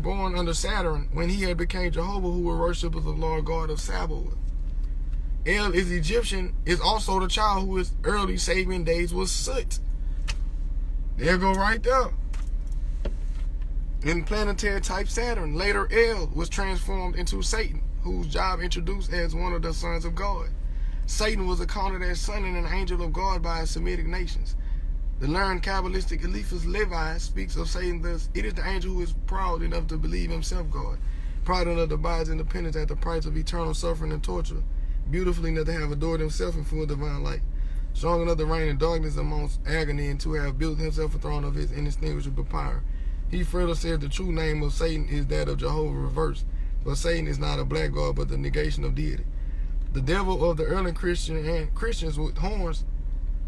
born under Saturn when he had became Jehovah, who were worshippers of Lord God of Sabaoth. El is Egyptian, is also the child who his early saving days was Sut. There go right there. In planetary type Saturn, later El was transformed into Satan, whose job introduced as one of the sons of God. Satan was accounted as son and an angel of God by his Semitic nations. The learned Kabbalistic Eliphas Levi speaks of Satan thus: it is the angel who is proud enough to believe himself God, proud enough to buy his independence at the price of eternal suffering and torture, beautiful enough to have adored himself in full divine light, strong enough to reign in darkness amongst agony, and to have built himself a throne of his inextinguishable power. He further said the true name of Satan is that of Jehovah reversed, but Satan is not a black god but the negation of deity. The devil of the early Christians with horns,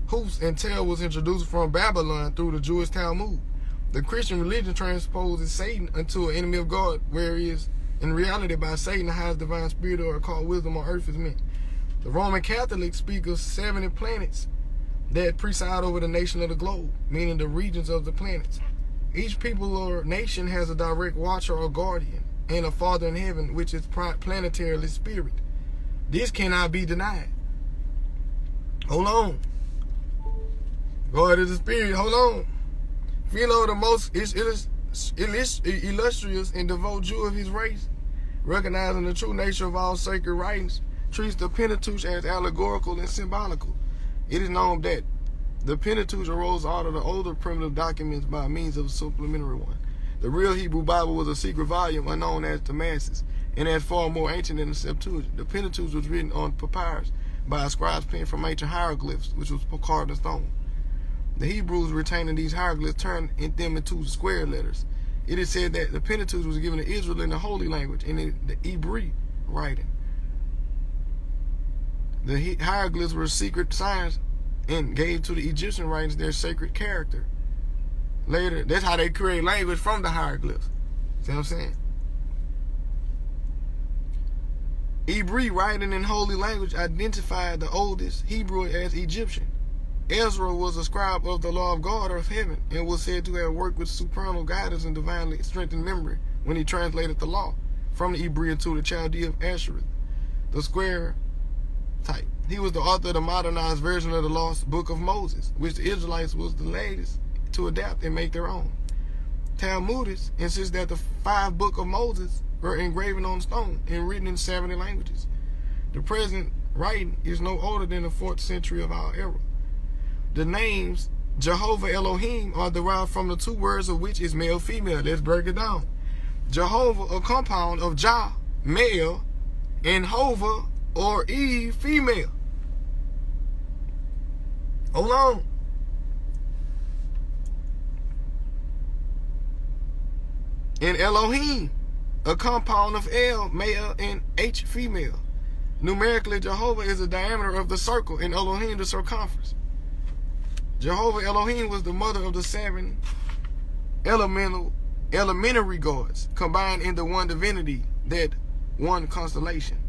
hoofs, and tail was introduced from Babylon through the Jewish Talmud. The Christian religion transposes Satan unto an enemy of God, whereas in reality by Satan the highest divine spirit or called wisdom on earth is meant. The Roman Catholics speak of 70 planets that preside over the nation of the globe, meaning the regions of the planets. Each people or nation has a direct watcher or guardian, and a father in heaven, which is planetarily spirit. This cannot be denied. Hold on. God is a spirit. Hold on. Philo, the most illustrious and devout Jew of his race, recognizing the true nature of all sacred writings, treats the Pentateuch as allegorical and symbolical. It is known that the Pentateuch arose out of the older primitive documents by means of a supplementary one. The real Hebrew Bible was a secret volume unknown as the masses, and as far more ancient than the Septuagint. The Pentateuch was written on papyrus by a scribe's pen from ancient hieroglyphs, which was carved in stone. The Hebrews retaining these hieroglyphs turned them into square letters. It is said that the Pentateuch was given to Israel in the Holy Language, in the Hebrew writing. The hieroglyphs were secret signs and gave to the Egyptian writings their sacred character. Later, that's how they create language from the hieroglyphs. See what I'm saying? Hebrew writing in holy language identified the oldest Hebrew as Egyptian. Ezra was a scribe of the law of God of heaven and was said to have worked with supernal guidance and divinely strengthened memory when he translated the law from the Hebrew to the Chaldean of Ashereth, the square type. He was the author of the modernized version of the lost book of Moses, which the Israelites was the latest to adapt and make their own. Talmudists insist that the 5 books of Moses were engraven on stone and written in 70 languages. The present writing is no older than the 4th century of our era. The names Jehovah Elohim are derived from the 2 words of which is male-female. Let's break it down. Jehovah, a compound of Jah, male, and Hova, or Eve, female. Hold on. And Elohim, a compound of El, male, and H, female. Numerically, Jehovah is the diameter of the circle, and Elohim the circumference. Jehovah Elohim was the mother of the 7 elementary gods, combined into one divinity, that one constellation.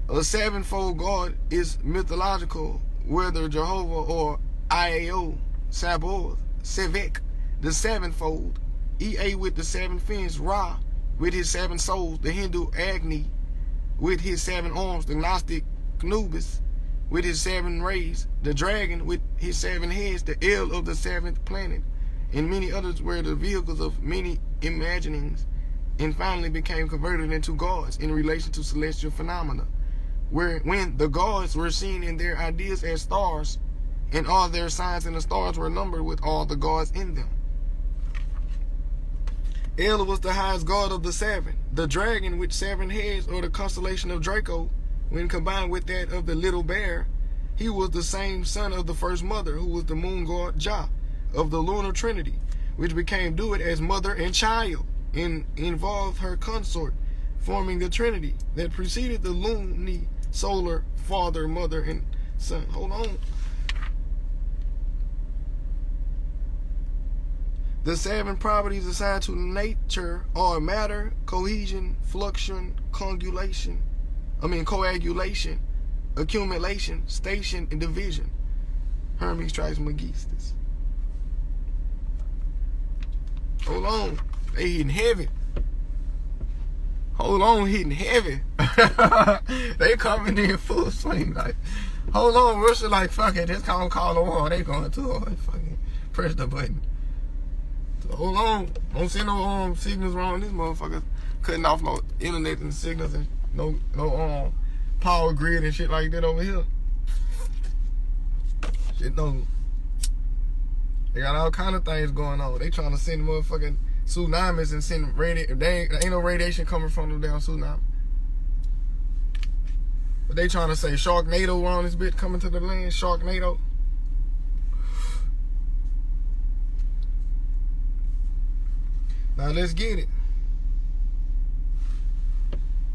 A 7-fold God is mythological, whether Jehovah or Iao, Sabaoth, Sevek, the 7-fold, Ea with the 7 fins, Ra with his 7 souls, the Hindu Agni with his 7 arms, the Gnostic Anubis with his 7 rays, the dragon with his 7 heads, the El of the 7th planet, and many others were the vehicles of many imaginings, and finally became converted into gods in relation to celestial phenomena, when the gods were seen in their ideas as stars, and all their signs in the stars were numbered with all the gods in them. El was the highest god of the 7. The dragon with 7 heads, or the constellation of Draco, when combined with that of the little bear, he was the same son of the first mother, who was the moon god Jah, of the lunar trinity, which became duet as mother and child, and involved her consort, forming the trinity that preceded the luni-solar father, mother, and son. Hold on. The 7 properties assigned to nature are matter, cohesion, fluxion, coagulation, accumulation, station, and division. Hermes Trismegistus. Hold on. They in heaven. Hold on, hitting heavy. They coming in full swing. Like, hold on, Russia, like, fuck it, just call the war. They going to fucking press the button. So hold on. Don't send no signals wrong. This motherfucker cutting off no internet and signals and no power grid and shit like that over here. Shit no. They got all kind of things going on. They trying to send motherfucking tsunamis and send there ain't no radiation coming from the damn tsunami. But they trying to say Sharknado on this bitch coming to the land. Sharknado. Now let's get it.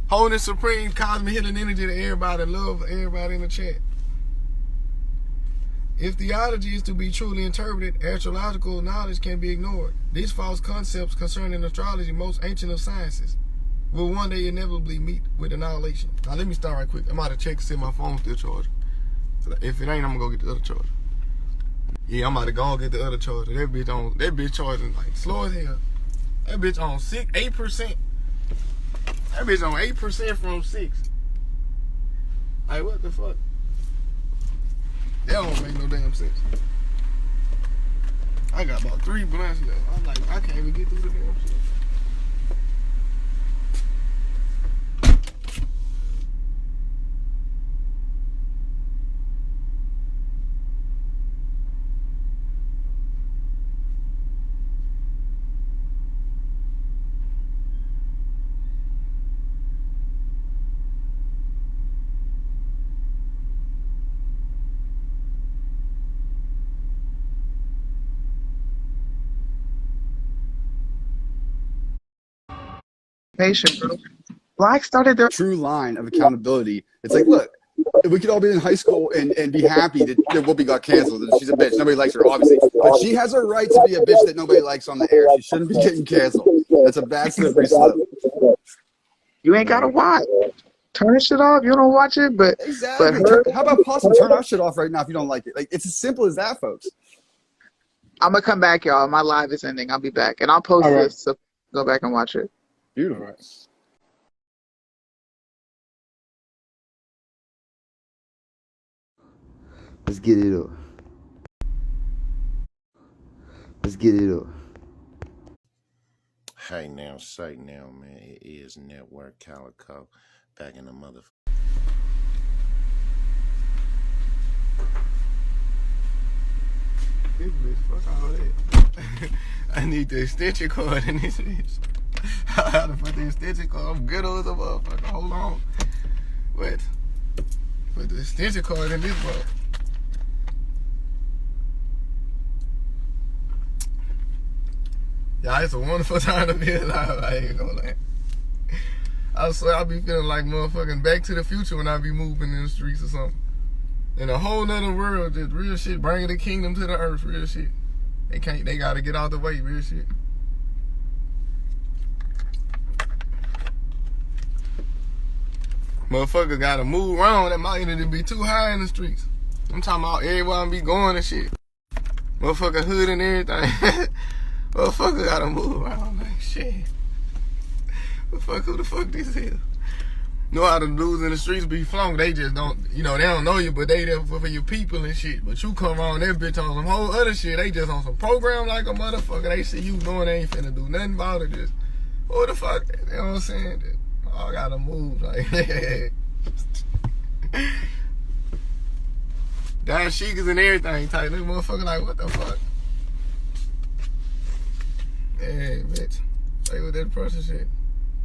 Holding supreme cosmic healing energy to everybody. Love everybody in the chat. If theology is to be truly interpreted, astrological knowledge can be ignored. These false concepts concerning astrology, most ancient of sciences, will one day inevitably meet with annihilation. Now let me start right quick. I'm about to check to see if my phone's still charging. If it ain't, I'm gonna go get the other charger. Yeah, I'm about to go and get the other charger. That bitch charging like slow as hell. That bitch on 8%. That bitch on 8% from 6. Like what the fuck? That don't make no damn sense. I got about 3 blunts left. I'm like, I can't even get through the damn shit. Patient, bro. Black started their true line of accountability. It's like, look, if we could all be in high school and be happy that Whoopi got canceled and she's a bitch. Nobody likes her, obviously. But she has a right to be a bitch that nobody likes on the air. She shouldn't be getting canceled. That's a bad slippery slope. You ain't gotta watch. Turn this shit off. You don't watch it, but exactly. But how about Possum turn our shit off right now if you don't like it? Like, it's as simple as that, folks. I'm gonna come back, y'all. My live is ending. I'll be back, and I'll post this. So go back and watch it. Beautiful. Let's get it up. Let's get it up. Hey now, say now, man. It is Network Calico back in the motherfucker. This bitch, fuck all that. I need the extension cord in this bitch. I gotta put the extension cord. I'm good as a motherfucker. Hold on. Wait. Put the extension cord in this book. Yeah, it's a wonderful time to be alive. I ain't gonna lie. I swear I be feeling like motherfucking Back to the Future when I be moving in the streets or something. In a whole nother world, just real shit, bringing the kingdom to the earth, real shit. They gotta get out the way, real shit. Motherfucker gotta move around. That might need to be too high in the streets. I'm talking about everyone be going and shit. Motherfucker hood and everything. Motherfucker gotta move around like shit. Who the fuck this is? Know how the dudes in the streets be flunk. They just don't, they don't know you, but they there for your people and shit. But you come around that bitch on some whole other shit. They just on some program like a motherfucker. They see you doing, they ain't finna do nothing about it. Just, what the fuck? You know what I'm saying? Just, I gotta move. Like, down sheikers and everything type. This motherfucker like, what the fuck? Hey, bitch. Play with that pressure shit.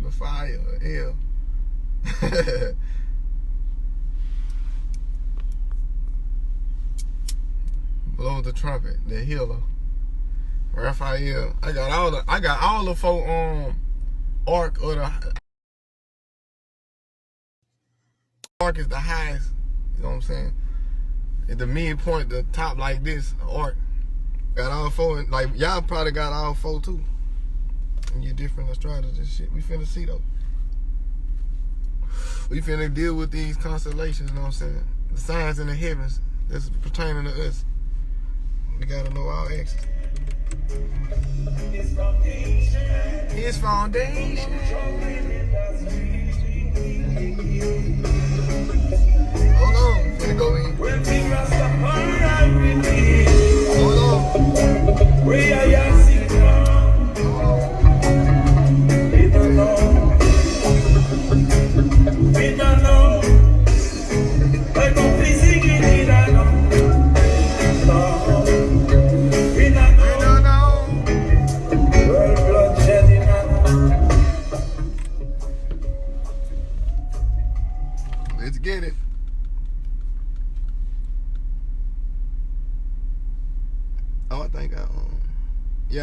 The fire, hell. Blow the trumpet, the healer. Raphael. I got all the folk arc or the arc is the highest. You know what I'm saying? At the midpoint, the top like this, arc. Got all four, like y'all probably got all four too. And you different astrologers and shit. We finna see though. We finna deal with these constellations, you know what I'm saying? The signs in the heavens that's pertaining to us. We gotta know our axis. His foundation. Hold on, finna go in. Hold on. We are young. We don't know. But no pleasing in it, we don't know. Bloodshed in it. Let's get it. Oh, I think I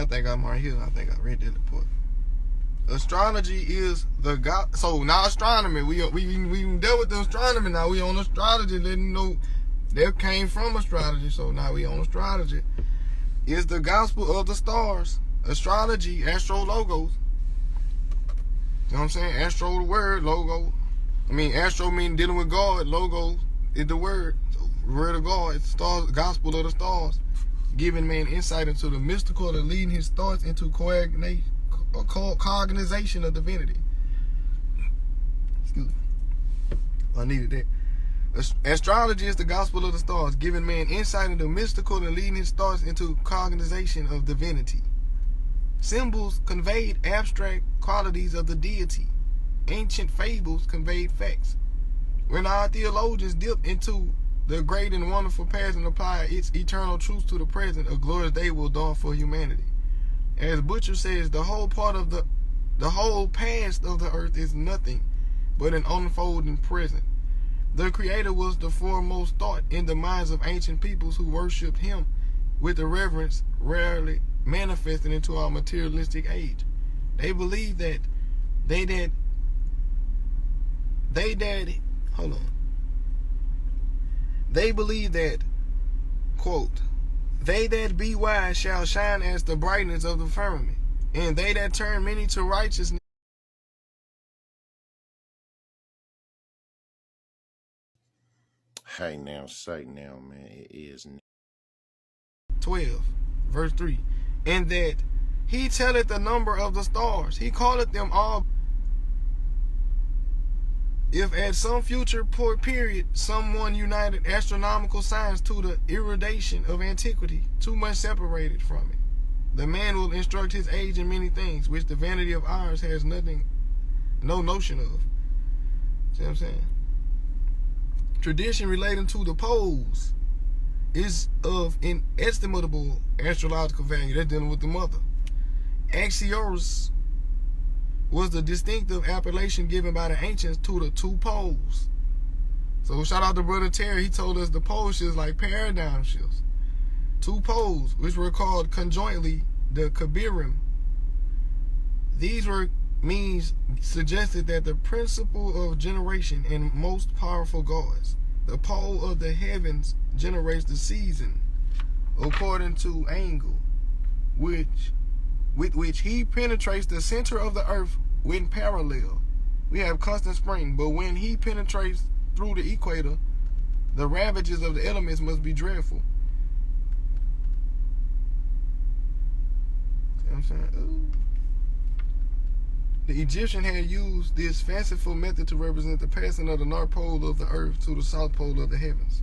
think I'm right here. I think I read that report. Astrology is the god. So now astronomy, we dealt with the astronomy. Now we on astrology. Didn't know that came from astrology. So now we on astrology. Is the gospel of the stars. Astrology, astrologos. You know what I'm saying? Astro the word, logo. I mean, astro mean dealing with God. Logo is the word. So word of God. It's the stars, gospel of the stars, giving man insight into the mystical and leading his thoughts into cognization of divinity. Excuse me. I needed that. Astrology is the gospel of the stars, giving man insight into the mystical and leading his thoughts into cognization of divinity. Symbols conveyed abstract qualities of the deity. Ancient fables conveyed facts. When our theologians dip into the great and wonderful past and apply its eternal truths to the present, a glorious day will dawn for humanity. As Butcher says, the whole past of the earth is nothing but an unfolding present. The Creator was the foremost thought in the minds of ancient peoples who worshipped Him with a reverence rarely manifested into our materialistic age. They believed that They believe that, quote, they that be wise shall shine as the brightness of the firmament, and they that turn many to righteousness. Hey now, say now, man, it is 12, verse 3. And that he telleth the number of the stars, he calleth them all. If at some future period someone united astronomical science to the erudition of antiquity, too much separated from it, the man will instruct his age in many things, which the vanity of ours has no notion of. See what I'm saying? Tradition relating to the poles is of inestimable astrological value. That's dealing with the mother. Axios was the distinctive appellation given by the ancients to the two poles. So shout out to Brother Terry. He told us the pole shifts like paradigm shifts. Two poles, which were called conjointly the Kabirim. These were means suggested that the principle of generation in most powerful gods. The pole of the heavens generates the season according to angle, with which he penetrates the center of the earth when parallel. We have constant spring, but when he penetrates through the equator, the ravages of the elements must be dreadful. See what I'm saying? Ooh. The Egyptian had used this fanciful method to represent the passing of the north pole of the earth to the south pole of the heavens.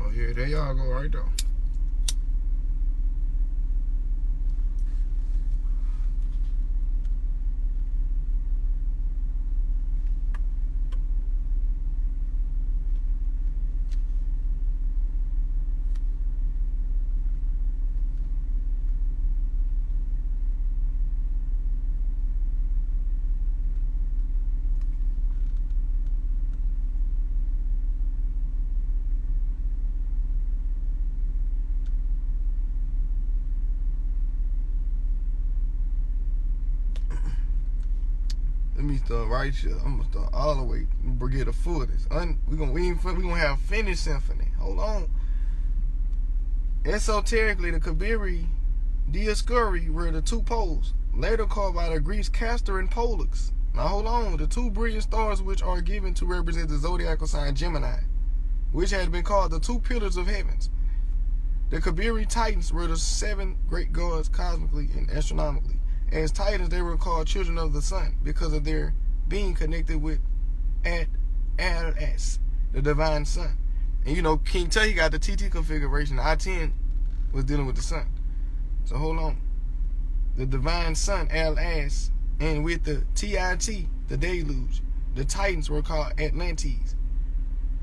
Oh yeah, there y'all go right there. Let me start right here. I'm gonna start all the way. Get a foot. We gonna have finished symphony. Hold on. Esoterically, the Kabiri Dioscuri were the two poles, later called by the Greeks Castor and Pollux. Now hold on, the two brilliant stars which are given to represent the zodiacal sign Gemini, which had been called the two pillars of heavens. The Kabiri Titans were the 7 great gods cosmically and astronomically. As Titans, they were called children of the sun because of their being connected with At-As, the divine sun. And you know, King Tut, he got the TT configuration. The I-10 was dealing with the sun. So hold on. The divine sun, Al-As, and with the TIT, the deluge, the Titans were called Atlantes.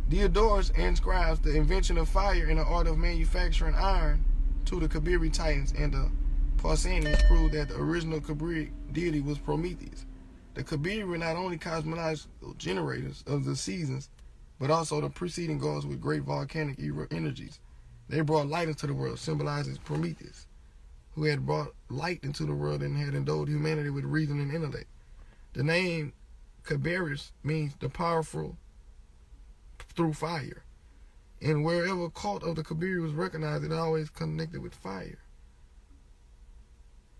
Diodorus ascribes the invention of fire and the art of manufacturing iron to the Kabiri Titans, and the Pausanians proved that the original Kabiri deity was Prometheus. The Kabiri were not only cosmological generators of the seasons, but also the preceding gods with great volcanic energies. They brought light into the world, symbolizing Prometheus, who had brought light into the world and had endowed humanity with reason and intellect. The name Kaberis means the powerful through fire, and wherever cult of the Kabiri was recognized, it always connected with fire.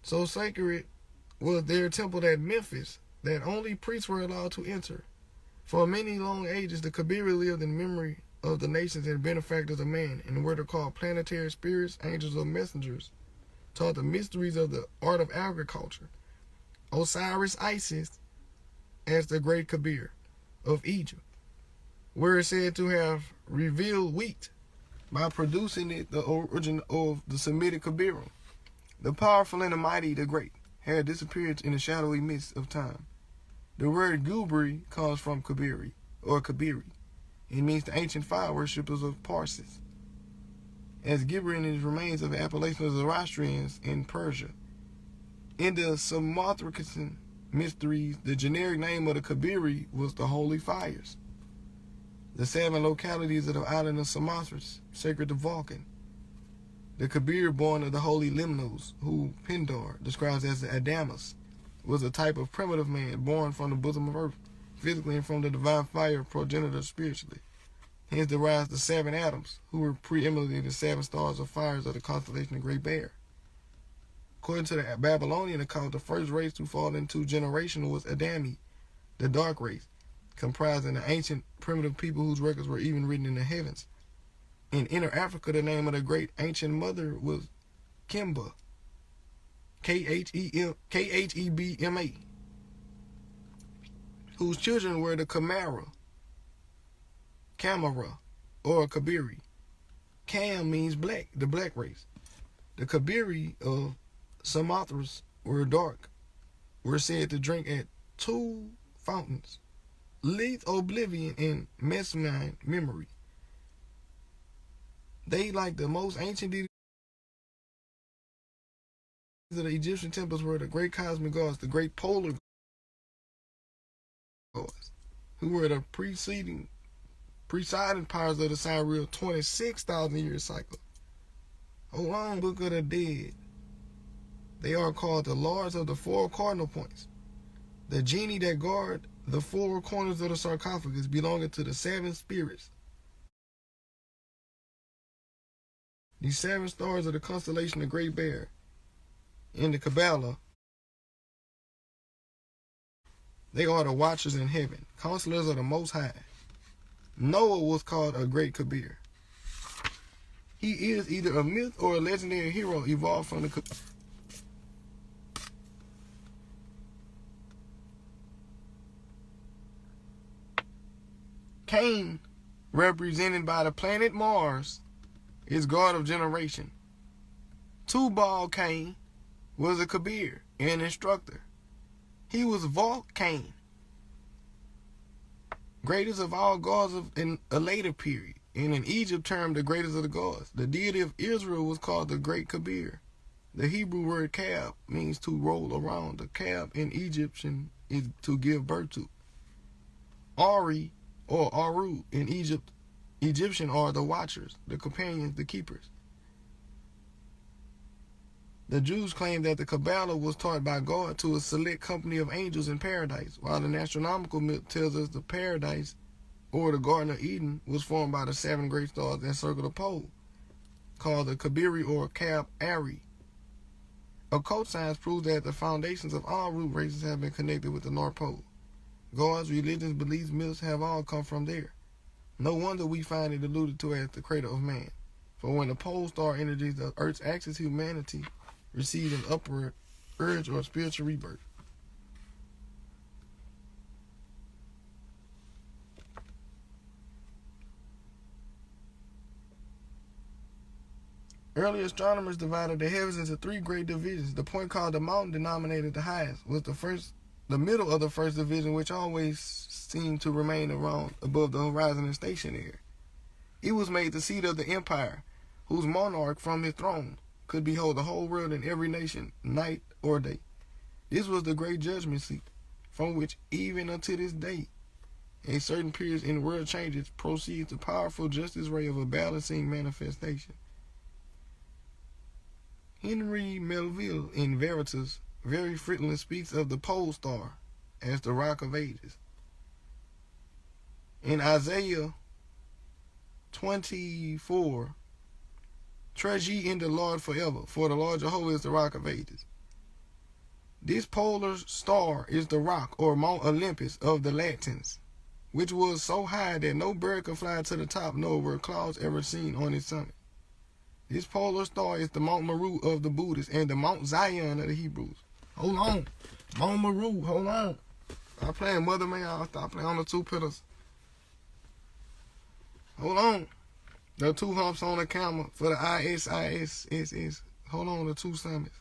So sacred was their temple at Memphis that only priests were allowed to enter. For many long ages, the Kabiri lived in memory of the nations and benefactors of man, and were called planetary spirits, angels, or messengers, taught the mysteries of the art of agriculture. Osiris Isis as the great Kabir of Egypt, were said to have revealed wheat by producing it, the origin of the Semitic Kabirum. The powerful and the mighty, the great, had disappeared in the shadowy mist of time. The word Gubri comes from Kabiri, or Kabiri. It means the ancient fire worshippers of Parsis, as gibbering is remains of the appellation of Zoroastrians in Persia. In the Samothracian mysteries, the generic name of the Kabiri was the Holy Fires. The 7 localities of the island of Samothrace, sacred to Vulcan. The Kabir, born of the holy Lemnos, who Pindar describes as the Adamus, was a type of primitive man born from the bosom of earth, physically, and from the divine fire, progenitor spiritually. Hence derives the 7 atoms, who were preeminently the 7 stars of fires of the constellation of Great Bear. According to the Babylonian account, the first race to fall into generation was Adami, the dark race, comprising the ancient primitive people whose records were even written in the heavens. In Inner Africa, the name of the great ancient mother was Kimba, Khebma, whose children were the Camara, or Kabiri. Cam means black, the black race. The Kabiri of Samothrace were dark, were said to drink at 2 fountains, Leith Oblivion and Mesmine Memory. They, like the most ancient deities of the Egyptian temples, were the great cosmic gods, the great polar gods, who were the presiding powers of the sidereal 26,000 year cycle. Hold on, Book of the Dead. They are called the lords of the 4 cardinal points. The genie that guard the 4 corners of the sarcophagus belonging to the 7 spirits. These 7 stars of the constellation of Great Bear in the Kabbalah, they are the watchers in heaven, counselors of the Most High. Noah was called a great Kabir. He is either a myth or a legendary hero evolved from the Kabir. Cain, represented by the planet Mars, is god of generation. Tubal Cain was a Kabir and instructor. He was Vulcan, greatest of all gods in a later period, and in Egypt termed the greatest of the gods. The deity of Israel was called the Great Kabir. The Hebrew word Kab means to roll around. The Kab in Egyptian is to give birth to. Ari or Aru in Egyptian are the watchers, the companions, the keepers. The Jews claim that the Kabbalah was taught by God to a select company of angels in paradise, while the astronomical myth tells us the paradise, or the Garden of Eden, was formed by the 7 great stars that circle the pole. called the Kabiri or Kab Ari. Occult science proves that the foundations of all root races have been connected with the North Pole. Gods, religions, beliefs, myths have all come from there. No wonder we find it alluded to as the cradle of man. For when the pole star energies the Earth's axis, humanity receives an upward urge or spiritual rebirth. Early astronomers divided the heavens into three great divisions. The point called the mountain, denominated the highest, was the middle of the first division, which always seemed to remain around above the horizon and stationary. It was made the seat of the empire, whose monarch from his throne could behold the whole world and every nation, night or day. This was the great judgment seat, from which even unto this day, in certain periods in world changes, proceeds the powerful justice ray of a balancing manifestation. Henry Melville, in Veritas, very frequently speaks of the pole star as the rock of ages. In Isaiah 24, trust ye in the Lord forever, for the Lord Jehovah is the rock of ages. This polar star is the rock or Mount Olympus of the Latins, which was so high that no bird could fly to the top, nor were clouds ever seen on its summit. This polar star is the Mount Meru of the Buddhists and the Mount Zion of the Hebrews. Hold on. Mount Meru, hold on. I'm playing Mother May. I'll stop playing on the two pillars. Hold on. The two humps on the camera for the ISIS. Hold on, the two summits.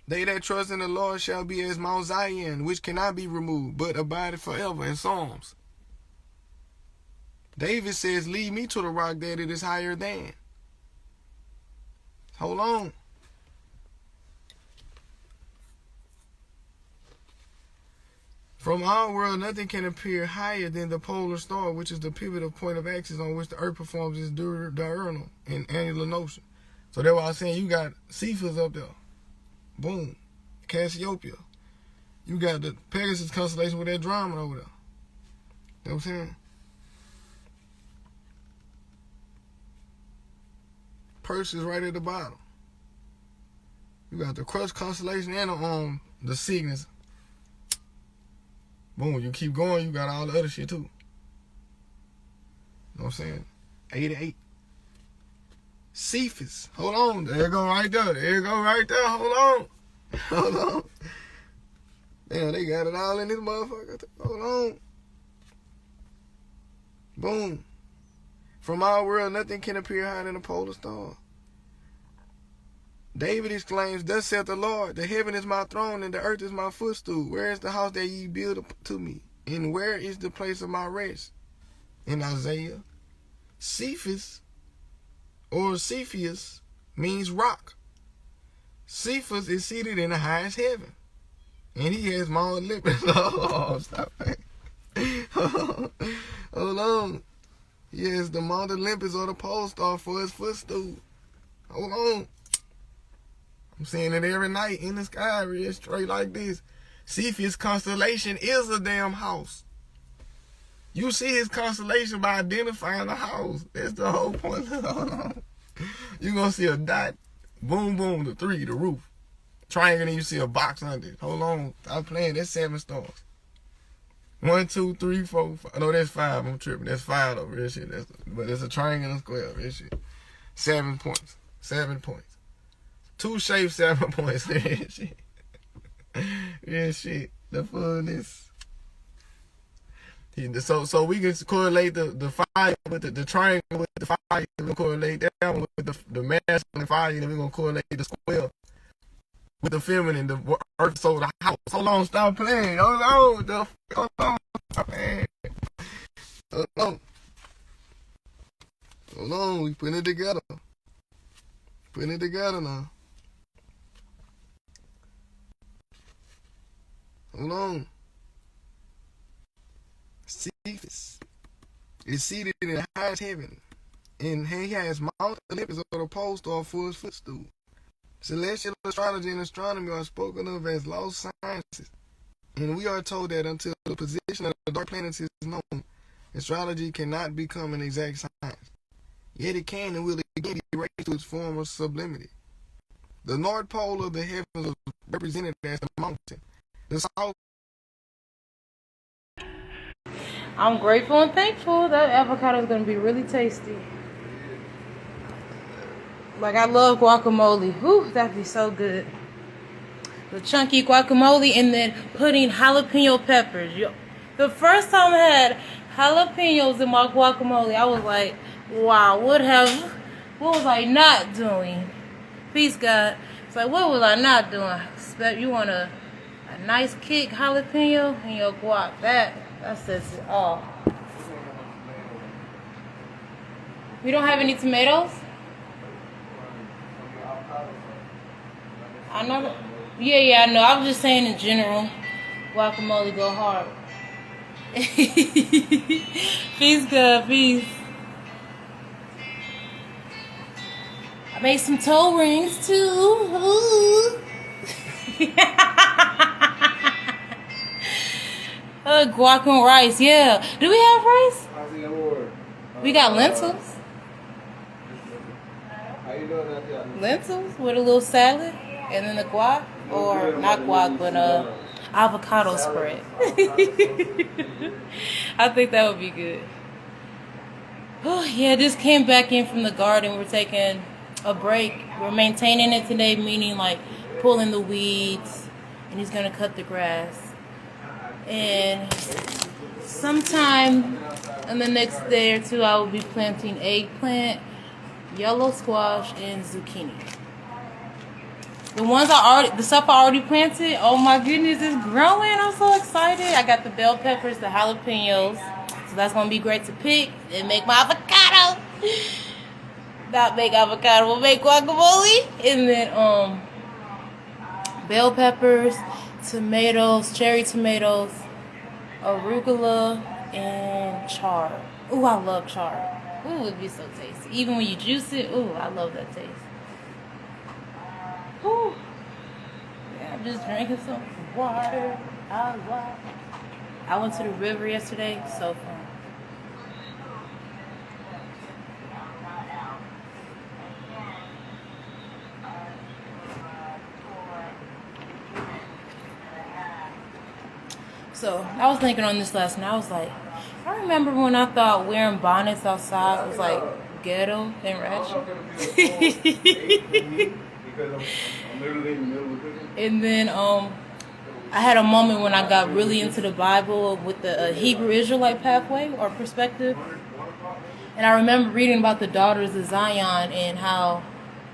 They that trust in the Lord shall be as Mount Zion, which cannot be removed, but abideth forever, in Psalms. David says, lead me to the rock that it is higher than. Hold on. From our world, nothing can appear higher than the polar star, which is the pivotal point of axis on which the Earth performs its diurnal and annular motion. So that's why I was saying you got Cephas up there. Boom. Cassiopeia. You got the Pegasus constellation with that drama over there. You know what I'm saying? Perseus right at the bottom. You got the Crux constellation and the Cygnus. Boom, you keep going, you got all the other shit too. You know what I'm saying? 88. Cephas. Hold on. There you go right there. There you go right there. Hold on. Hold on. Damn, they got it all in this motherfucker. Hold on. Boom. From our world, nothing can appear higher than a polar star. David exclaims, thus saith the Lord, the heaven is my throne and the earth is my footstool. Where is the house that ye build to me? And where is the place of my rest? In Isaiah, Cephas or Cepheus means rock. Cephas is seated in the highest heaven. And he has Mount Olympus. Oh, stop it. Hold on. He has the Mount Olympus or the pole star for his footstool. Hold on. I'm seeing it every night in the sky, real straight like this. Cepheus constellation is a damn house. You see his constellation by identifying the house. That's the whole point. Hold on. You're going to see a dot. Boom, boom, the 3, the roof. Triangle, and you see a box under it. Hold on. I'm playing. That's 7 stars. 1, 2, 3, 4, 5. No, that's 5. I'm tripping. That's 5 though. Real shit. But it's a triangle and a square. Real shit. 7 points. 7 points. 2 shapes, 7 points. Real shit. Real shit. The fullness. So we can correlate the fire with the triangle with the fire. We're going to correlate that one with the masculine fire. And we're going to correlate the square with the feminine, the earth, soul, the house. Hold on, stop playing. Hold on, stop playing. Hold on. Hold on, we putting it together. Putting it together now. Hold on. Cephas is seated in the highest heaven, and he has Mount Olympus or the pole star for his footstool. Celestial astrology and astronomy are spoken of as lost sciences, and we are told that until the position of the dark planets is known, astrology cannot become an exact science. Yet it can and will again be raised to its former sublimity. The north pole of the heavens was represented as the mountain. The south. I'm grateful and thankful. That avocado is going to be really tasty. Like, I love guacamole. Whew, that'd be so good. The chunky guacamole and then putting jalapeno peppers. The first time I had jalapenos in my guacamole, I was like, wow, what was I not doing? Peace, God. It's like, what was I not doing? You want a nice kick jalapeno in your guac. That says it all. We don't have any tomatoes? I know that. Yeah, I know. I was just saying in general, guacamole go hard. Peace, God, peace. I made some toe rings too. Ooh. Guac and rice, yeah. Do we have rice? We got lentils. Lentils with a little salad, and then the guac, or not guac, but avocado spread. I think that would be good. Oh yeah, just came back in from the garden. We're taking a break. We're maintaining it today, meaning like pulling the weeds, and he's gonna cut the grass. And sometime in the next day or two, I will be planting eggplant, yellow squash, and zucchini. The stuff I already planted, oh my goodness, it's growing. I'm so excited. I got the bell peppers, the jalapenos. So that's going to be great to pick and make my avocado. Not make avocado, we'll make guacamole. And then bell peppers, tomatoes, cherry tomatoes, arugula, and chard. Ooh, I love chard. Ooh, it'd be so tasty. Even when you juice it, ooh, I love that taste. Ooh. Yeah, I'm just drinking some water. I went to the river yesterday. So fun. So I was thinking on this last night. I was like, I remember when I thought wearing bonnets outside was like ghetto and ratchet. And then I had a moment when I got really into the Bible with the Hebrew Israelite pathway or perspective. And I remember reading about the daughters of Zion and how,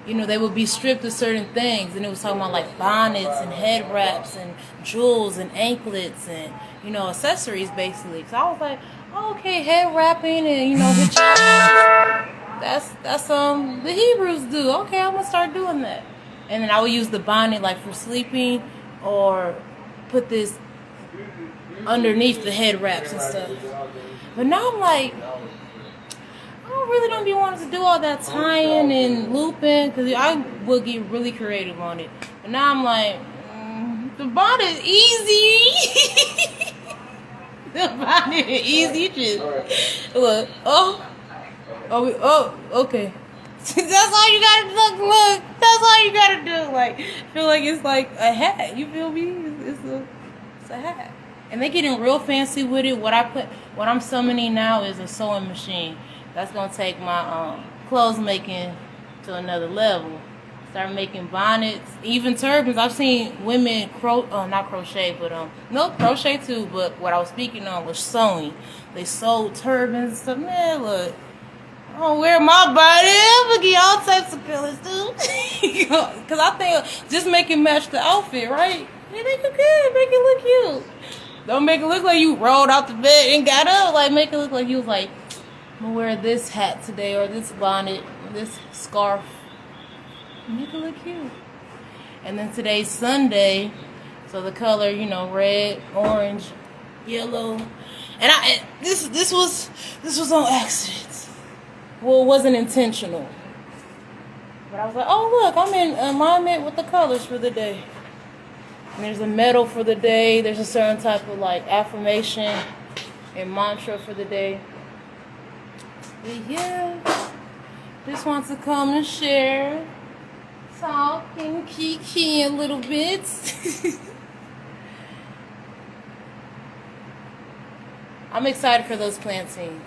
they would be stripped of certain things. And it was talking about like bonnets and head wraps and jewels and anklets and, accessories basically. So I was like, oh, okay, head wrapping and, hijab. That's the Hebrews do. Okay, I'm gonna start doing that. And then I would use the bonnet like for sleeping or put this underneath the head wraps and stuff. But now I'm like, I really don't be wanting to do all that tying and looping because I would get really creative on it. But now I'm like, the bonnet is easy. The bonnet is easy. You just look. Okay. That's all you gotta look. That's all you gotta do. Like, feel like it's like a hat. You feel me? It's a hat. And they getting real fancy with it. What I'm summoning now is a sewing machine. That's gonna take my clothes making to another level. Start making bonnets, even turbans. I've seen women not crochet, but no crochet too. But what I was speaking on was sewing. They sewed turbans and stuff. Man, look. I don't wear my body. I'm gonna get all types of colors, dude. Because I think just make it match the outfit, right? Yeah, make it good. Make it look cute. Don't make it look like you rolled out the bed and got up. Like, make it look like you was like, I'm gonna wear this hat today or this bonnet, or this scarf. Make it look cute. And then today's Sunday, so the color, red, orange, yellow. And this was on accident. Well, it wasn't intentional. But I was like, oh, look, I'm in alignment with the colors for the day. And there's a medal for the day. There's a certain type of, affirmation and mantra for the day. But yeah. just wants to come and share, talk and kiki a little bit. I'm excited for those plantains.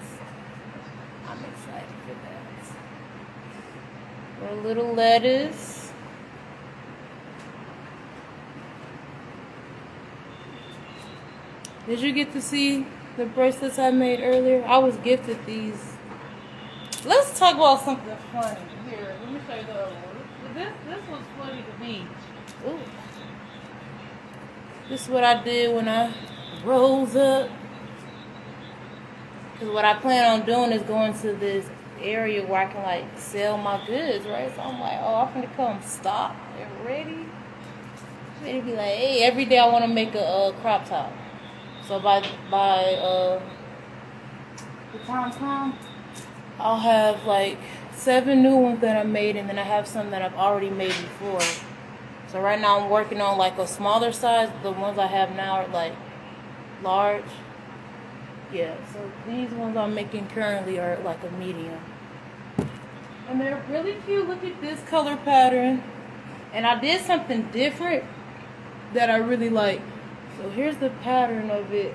I'm excited for that. A little lettuce. Did you get to see the bracelets I made earlier? I was gifted these. Let's talk about something funny. Here, let me show you the other one. This was funny to me. Ooh. This is what I did when I rose up. Because what I plan on doing is going to this area where I can like sell my goods, right? So I'm like, oh, I'm gonna come stop and ready. Ready to be like, hey, every day I want to make a crop top. So by the time comes, I'll have like 7 new ones that I made, and then I have some that I've already made before. So right now I'm working on like a smaller size. The ones I have now are like large. Yeah, so these ones I'm making currently are like a medium. And they're really cute. Look at this color pattern. And I did something different that I really like. So here's the pattern of it.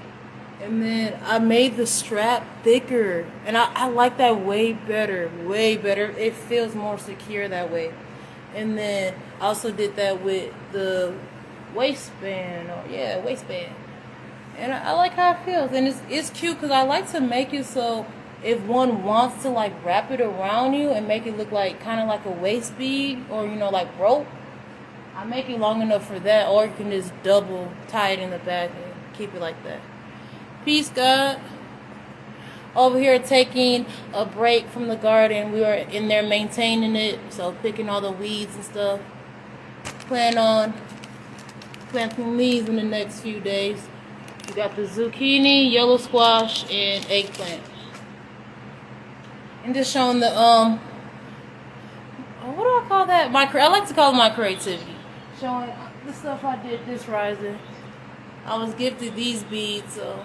And then I made the strap thicker. And I like that way better. Way better. It feels more secure that way. And then I also did that with the waistband. Waistband. And I like how it feels. And it's cute because I like to make it so if one wants to like wrap it around you and make it look like kind of like a waist bead or, you know, like rope, I make it long enough for that. Or you can just double tie it in the back and keep it like that. Peace, God. Over here taking a break from the garden. We are in there maintaining it. So picking all the weeds and stuff. Plan on planting these in the next few days. We got the zucchini, yellow squash, and eggplant. And just showing the what do I call that? I like to call it my creativity. Showing the stuff I did this rising. I was gifted these beads, so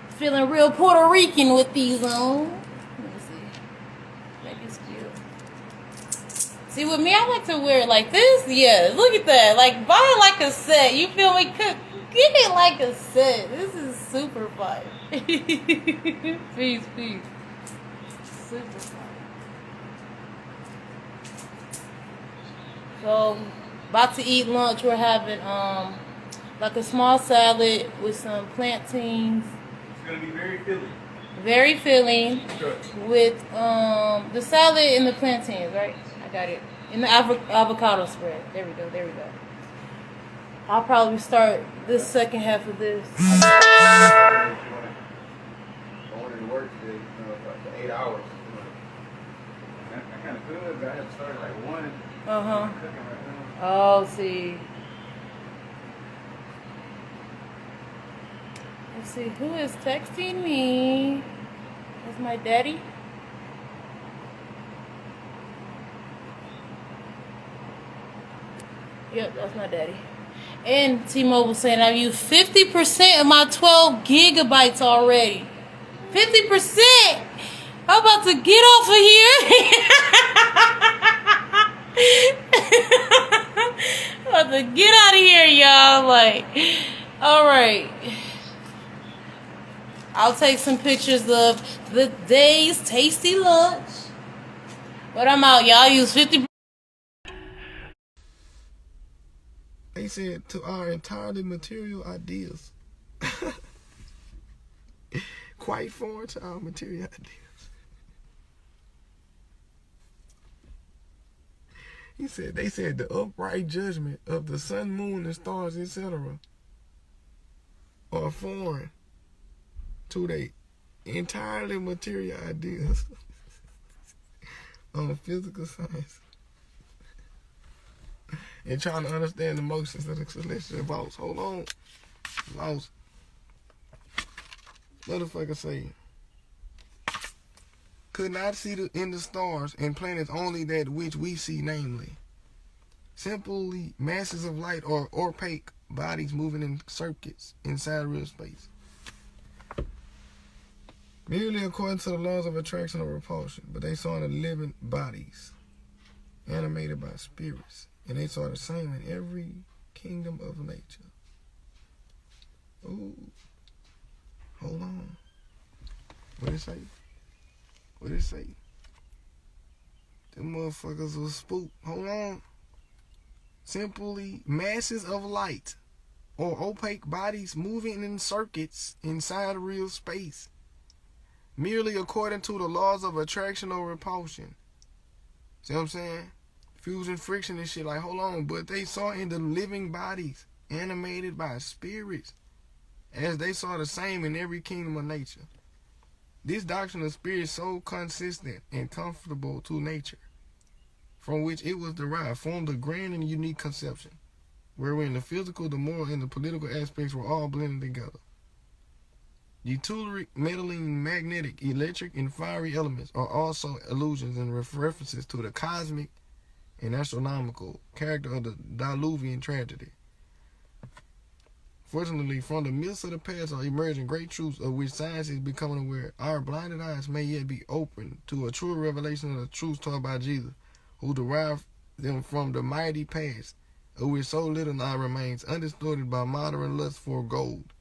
feeling real Puerto Rican with these on. Let me see. That is cute. See, with me, I like to wear it like this. Yeah, look at that. Like, buy it like a set. You feel me? Give it like a set. This is super fire. Peace. Super fire. So, about to eat lunch. We're having like a small salad with some plantains. It's gonna be very filling. Very filling. Good. With the salad and the plantains, right? I got it. And the avocado spread. There we go. I'll probably start this second half of this. I wanted to work today, for 8 hours. I kind of could, but I had to start at like 1. Uh-huh. Cooking right now. Oh, see. Let's see, who is texting me? Is my daddy? Yep, that's my daddy. And T-Mobile saying I've used 50% of my 12 gigabytes already. 50%! I'm about to get off of here. I'm about to get out of here, y'all. Like, alright. I'll take some pictures of the day's tasty lunch. But I'm out, y'all. Use 50%. They said to our entirely material ideas. Quite foreign to our material ideas. They said the upright judgment of the sun, moon, and stars, etc. are foreign to their entirely material ideas on physical science. And trying to understand the motions of the celestial vaults. Hold on. Lost. Motherfucker say, could not see in the stars and planets only that which we see, namely, simply masses of light or opaque bodies moving in circuits inside real space. Merely according to the laws of attraction or repulsion, but they saw the living bodies, animated by spirits, and they saw the same in every kingdom of nature. Ooh, hold on. What it say? What it say? Them motherfuckers was spooked. Hold on. Simply masses of light or opaque bodies moving in circuits inside real space, merely according to the laws of attraction or repulsion. See what I'm saying? Fusion, friction and shit. Like, hold on. But they saw in the living bodies, animated by spirits, as they saw the same in every kingdom of nature. This doctrine of spirit is so consistent and comfortable to nature, from which it was derived, formed a grand and unique conception, wherein the physical, the moral, and the political aspects were all blended together. The telluric, metalline, magnetic, electric, and fiery elements are also allusions and references to the cosmic and astronomical character of the Diluvian tragedy. Fortunately, from the midst of the past are emerging great truths of which science is becoming aware. Our blinded eyes may yet be open to a true revelation of the truths taught by Jesus, who derived them from the mighty past, of which so little now remains undistorted by modern lust for gold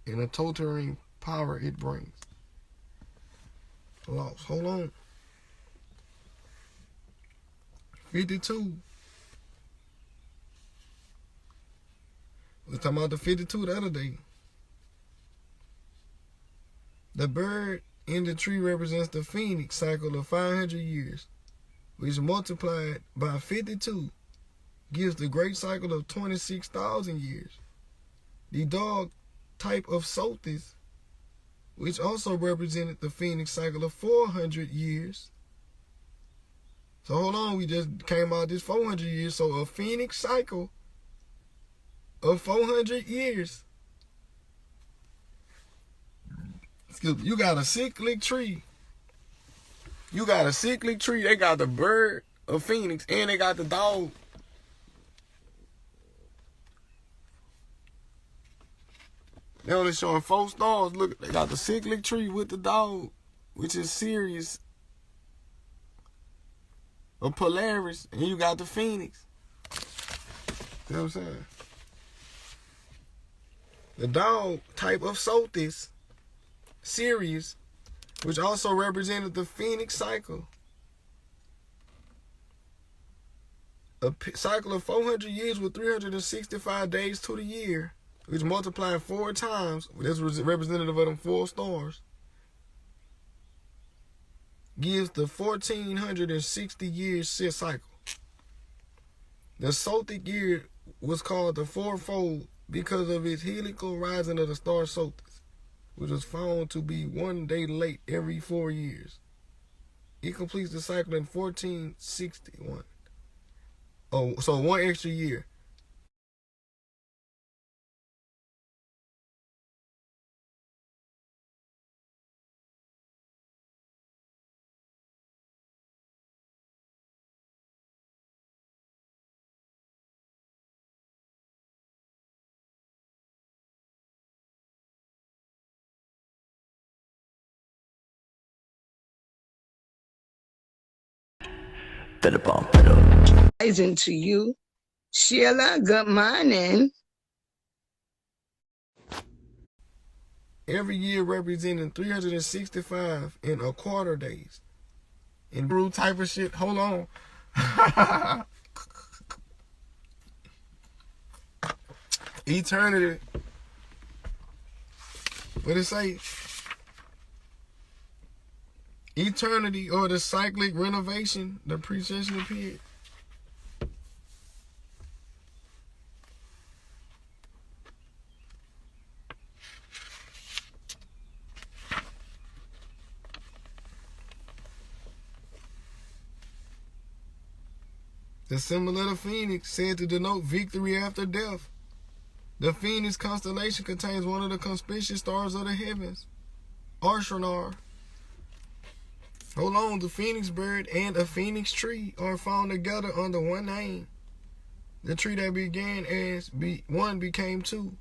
and the tottering power it brings. Lost. Hold on. 52. We was talking about the 52 the other day. The bird in the tree represents the phoenix cycle of 500 years, which multiplied by 52 gives the great cycle of 26,000 years. The dog type of Sothis, which also represented the phoenix cycle of 400 years. So hold on, we just came out this 400 years, so a phoenix cycle of 400 years. Excuse me. You got a cyclic tree. You got a cyclic tree. They got the bird of Phoenix and they got the dog. They only showing 4 stars. Look, they got the cyclic tree with the dog, which is Sirius or Polaris, and you got the Phoenix. You know what I'm saying? The dog type of Sothis, Sirius, which also represented the Phoenix cycle. A cycle of 400 years with 365 days to the year, which multiplied 4 times, that's representative of them 4 stars, gives the 1460 years cycle. The Sothic year was called the fourfold because of its helical rising of the star Sothis, which was found to be 1 day late every 4 years. It completes the cycle in 1461. Oh, so 1 extra year. Rising to you, Sheila. Good morning. Every year representing 365 and a quarter days. And brew type of shit. Hold on. Eternity. What it say? Eternity, or the cyclic renovation, the precessional period. The symbol of the phoenix, said to denote victory after death. The phoenix constellation contains one of the conspicuous stars of the heavens, Arshanar. Hold on, the phoenix bird and a phoenix tree are found together under one name. The tree that began as 1 became 2,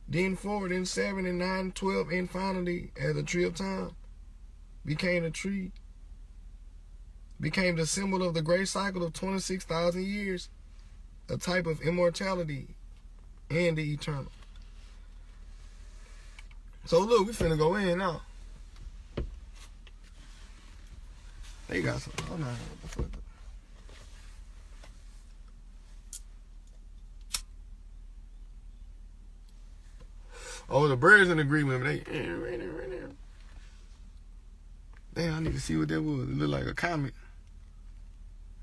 then 4, then 7, and 9, 12, and finally as a tree of time. became the tree, became the symbol of the great cycle of 26,000 years, a type of immortality and the eternal. So look, we finna go in now. They got some. Oh no, what the fuck? Oh, the birds in agreement. They right there. Damn, I need to see what that was. It looked like a comet.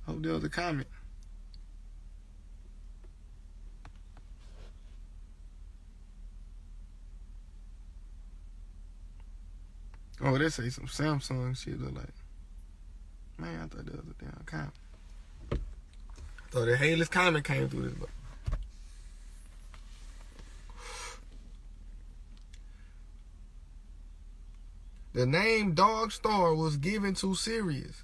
Hope there was a comet. Oh, they say some Samsung shit look like. Man, I thought that was a damn comet. I thought the Haley's comet came through this book. The name Dog Star was given to Sirius,